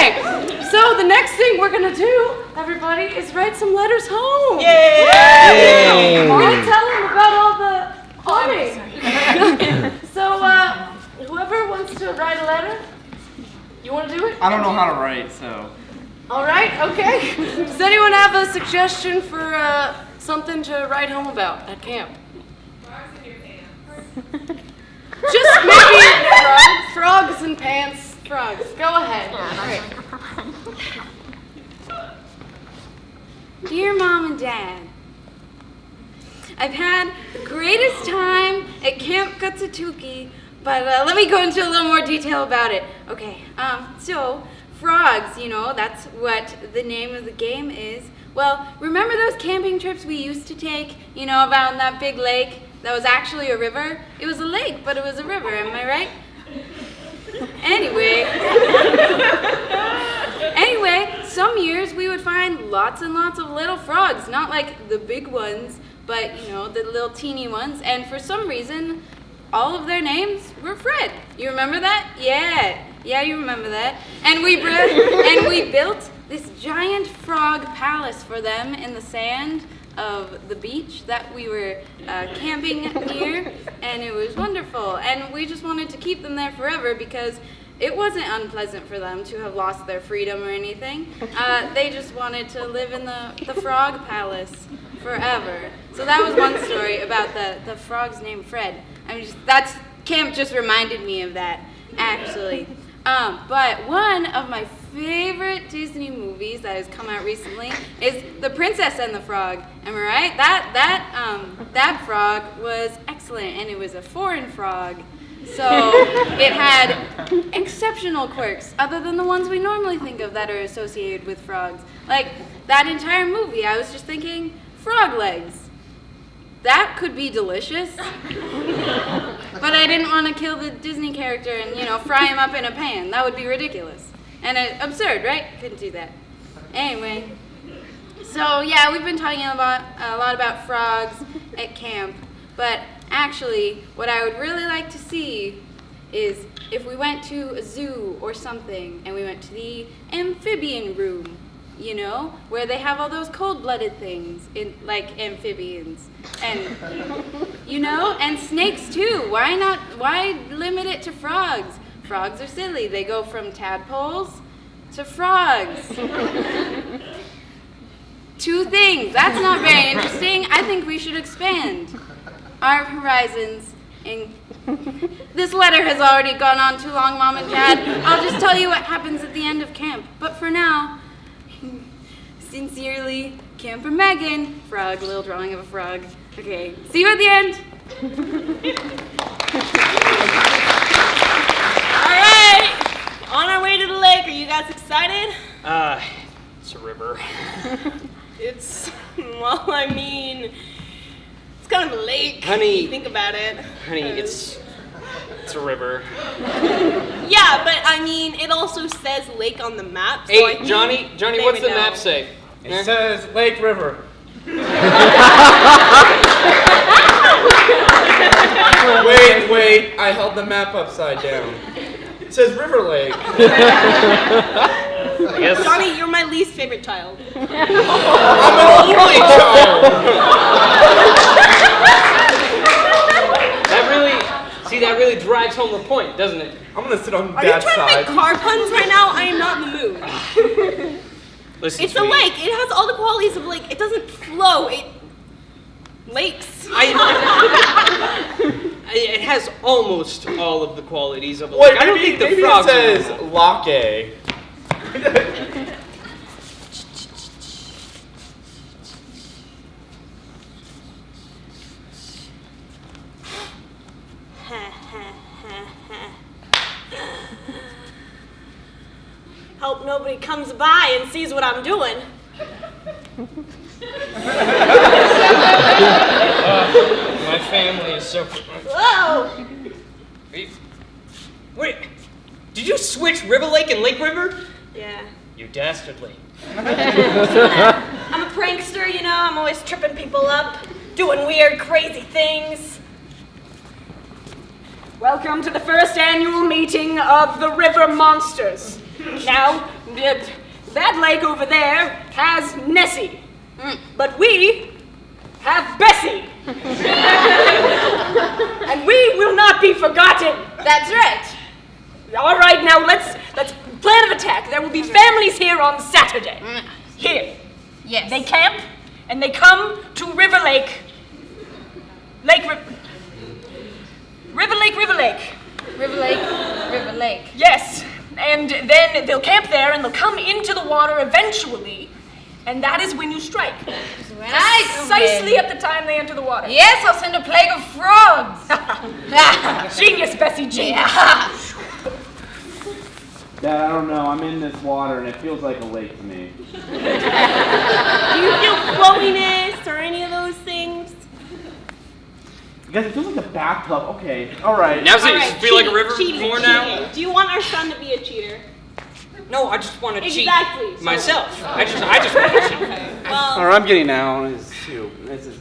Okay, so the next thing we're gonna do, everybody, is write some letters home. Yay! Yay! We're gonna tell them about all the funny. So, whoever wants to write a letter, you want to do it? I don't know how to write, so. All right, okay. Does anyone have a suggestion for something to write home about at camp? Frogs in your pants. Just maybe frogs and pants. Frogs. Go ahead. Dear Mom and Dad, I've had the greatest time at Camp Gutsatooki, but let me go into a little more detail about it. Okay, so frogs, that's what the name of the game is. Well, remember those camping trips we used to take, around that big lake that was actually a river? It was a lake, but it was a river, am I right? Anyway, some years we would find lots and lots of little frogs, not like the big ones, but the little teeny ones, and for some reason, all of their names were Fred. You remember that? Yeah, you remember that. And we built this giant frog palace for them in the sand of the beach that we were camping near, and it was wonderful. And we just wanted to keep them there forever because it wasn't unpleasant for them to have lost their freedom or anything. They just wanted to live in the frog palace forever. So that was one story about the frog's named Fred. Camp just reminded me of that, actually. But one of my favorite Disney movies that has come out recently is The Princess and the Frog. Am I right? That frog was excellent, and it was a foreign frog. So it had exceptional quirks, other than the ones we normally think of that are associated with frogs. Like that entire movie, I was just thinking, frog legs. That could be delicious. But I didn't want to kill the Disney character and, fry him up in a pan. That would be ridiculous. And absurd, right? Couldn't do that. Anyway, so yeah, we've been talking a lot about frogs at camp. But actually, what I would really like to see is if we went to a zoo or something and we went to the amphibian room, where they have all those cold-blooded things, like amphibians, and, and snakes too. Why limit it to frogs? Frogs are silly. They go from tadpoles to frogs. Two things. That's not very interesting. I think we should expand our horizons. And this letter has already gone on too long, Mom and Dad. I'll just tell you what happens at the end of camp. But for now, sincerely, Camper Megan. Frog, little drawing of a frog. Okay, see you at the end. All right, on our way to the lake. Are you guys excited? It's a river. It's kind of a lake. Honey. If you think about it. Honey, it's a river. Yeah, but it also says lake on the map. So Hey, Johnny, what's the map say? It says Lake River. Wait, I held the map upside down. It says River Lake. I guess. Johnny, you're my least favorite child. I'm an only child. That really drives home the point, doesn't it? I'm gonna sit on Are you Dad's trying side. to make car puns right now? I am not in the mood. Listen, It's a lake. It has all the qualities of a lake. It doesn't flow. It lakes. It has almost all of the qualities of a Wait, lake. I don't think the maybe frogs it says Lake. Hope nobody comes by and sees what I'm doing. My family is so... Whoa! Wait, did you switch River Lake and Lake River? Yeah. You dastardly. I'm a prankster, I'm always tripping people up, doing weird, crazy things. Welcome to the first annual meeting of the River Monsters. Now, That lake over there has Nessie, but we have Bessie. And we will not be forgotten. That's right. All right, now let's plan an attack. There will be families here on Saturday. Here. Yes. They camp and they come to River Lake. River Lake. Yes. And then they'll camp there and they'll come into the water eventually. And that is when you strike. When I Precisely at the time they enter the water. Yes, I'll send a plague of frogs. Genius, Bessie, genius. Dad, I don't know. I'm in this water and it feels like a lake to me. Do you feel flowiness or any of those things? Guys, it feels like a bathtub. Okay, all right. Now does All it right, feel like a cheating, river cheating, more now? cheating. Do you want our son to be a cheater? No, I just want to Exactly, cheat so- myself. I just want to cheat. Well, All right, I'm getting now. This is.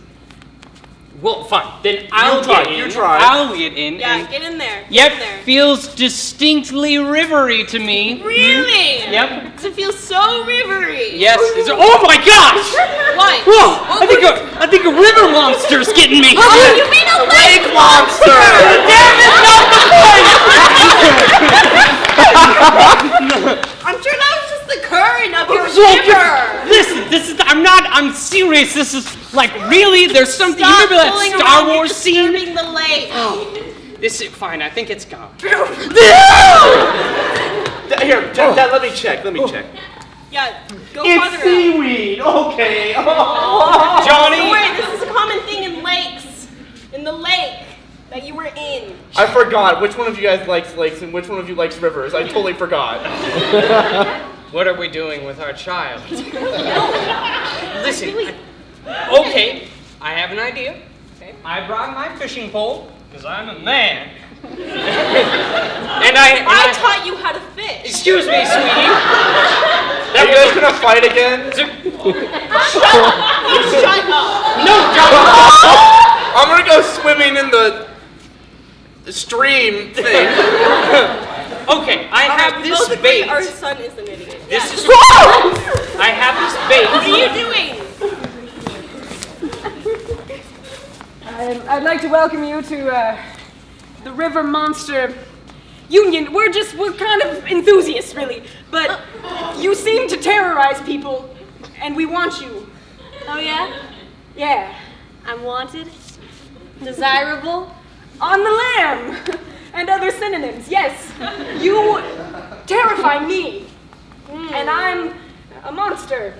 Well, fine. Then I'll try, get in. you try. I'll get in. yeah, and get in there. Yep, Get in there. feels distinctly rivery to me. Really? Yep. Does it feel so rivery? Yes. Oh my gosh! What? Whoa! I think a river monster's getting me. Oh, you mean a lake monster! Damn it! I'm sure that was just the current of your Well, river. Listen, I'm serious. This is like really. There's something. Stop You remember fooling that around, Star you're Wars scene? disturbing the lake. This is fine. I think it's gone. Here, Dad, let me check. Yeah, go It's farther out. seaweed. Okay. Don't Johnny. worry, this is a common thing in lakes. In the lake that you were in. I forgot which one of you guys likes lakes and which one of you likes rivers. I totally forgot. What are we doing with our child? Listen. Okay, I have an idea. I brought my fishing pole because I'm a man. and I taught you how to fish. Excuse me, sweetie. Are you guys gonna fight again? Shut up. No, John. I'm gonna go swimming in the stream thing. Okay, I have We this both agree bait. our son is an idiot. This Yes. is. I have this bait. What are you doing? I'd like to welcome you to the River Monster Union. We're kind of enthusiasts, really. But you seem to terrorize people, and we want you. Oh yeah? Yeah. I'm wanted. Desirable. On the lam. And other synonyms, yes. You terrify me. And I'm a monster.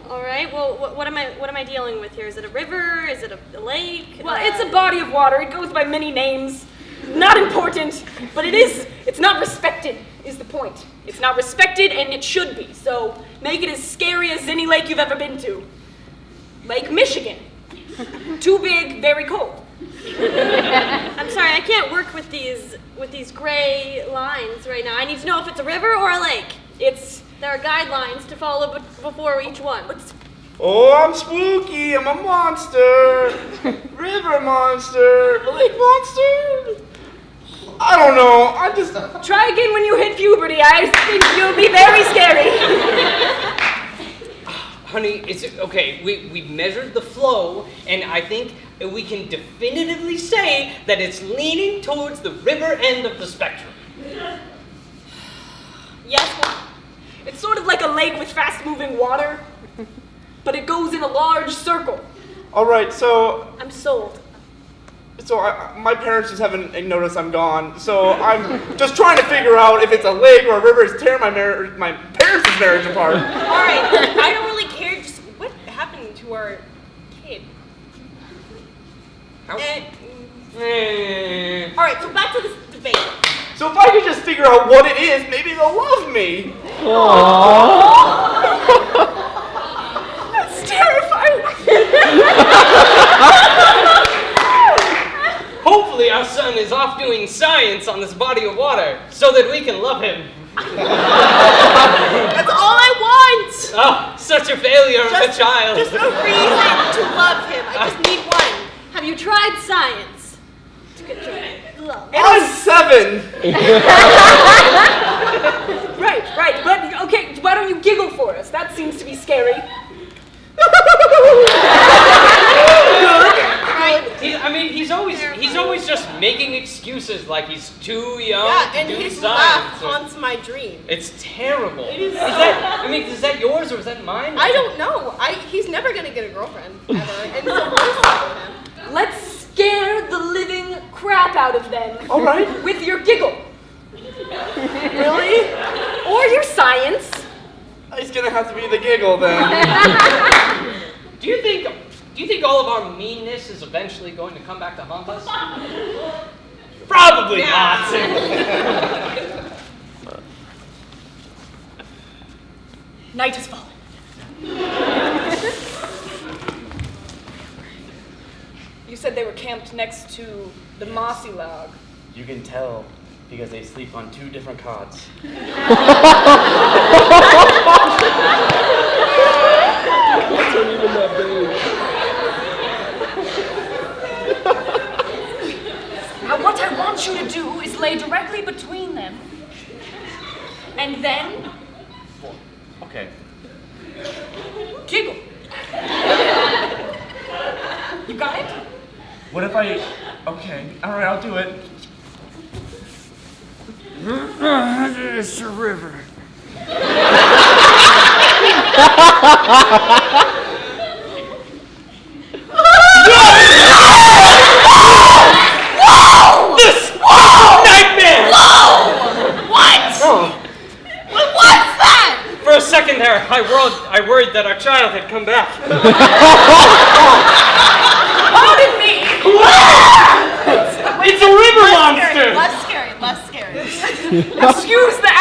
All right. Well, what am I dealing with here? Is it a river? Is it a lake? Well, it's a body of water. It goes by many names. Not important, but it's not respected, is the point. It's not respected, and it should be. So make it as scary as any lake you've ever been to. Lake Michigan. Too big, very cold. I'm sorry, I can't work with these gray lines right now. I need to know if it's a river or a lake. There are guidelines to follow before each one. Oh, I'm spooky. I'm a monster. River monster. Lake monster. I don't know. I just. Try again when you hit puberty. I think you'll be very scary. Honey, it's okay. We've measured the flow, and I think we can definitively say that it's leaning towards the river end of the spectrum. Yes, well, it's sort of like a lake with fast-moving water, but it goes in a large circle. All right, so I'm sold. my parents just haven't noticed I'm gone. So I'm just trying to figure out if it's a lake or a river. It's tearing my parents' marriage apart. All right, I don't really care. Just what happened to our kid? How- All right, so back to this debate. So if I could just figure out what it is, maybe they'll love me. That's terrifying. Hopefully our son is off doing science on this body of water so that we can love him. That's all I want. Oh, such a failure of a child. Just a reason to love him. I just need one. Have you tried science? It's a good try. I'm 7. Right, but okay, scary. He's always just making excuses like he's too young Yeah, to and do his science. laugh haunts my dream. It's terrible. Is that yours or is that mine? I don't know. He's never gonna get a girlfriend ever, and so what is up with him? Let's scare the living crap out of them. All right. With your giggle. Really? Or your science. It's gonna have to be the giggle then. Do you think all of our meanness is eventually going to come back to haunt us? Probably not. Night has fallen. You said they were camped next to the mossy log. You can tell because they sleep on 2 different cots. Now what I want you to do is lay directly between them. And then Okay. giggle. You got it? What if I... Okay, alright, I'll do it. It's a river. Nightmare! What? What's that? For a second there, I worried that our child had come back. Pardon me! It's a river monster! Less scary, less scary. Excuse the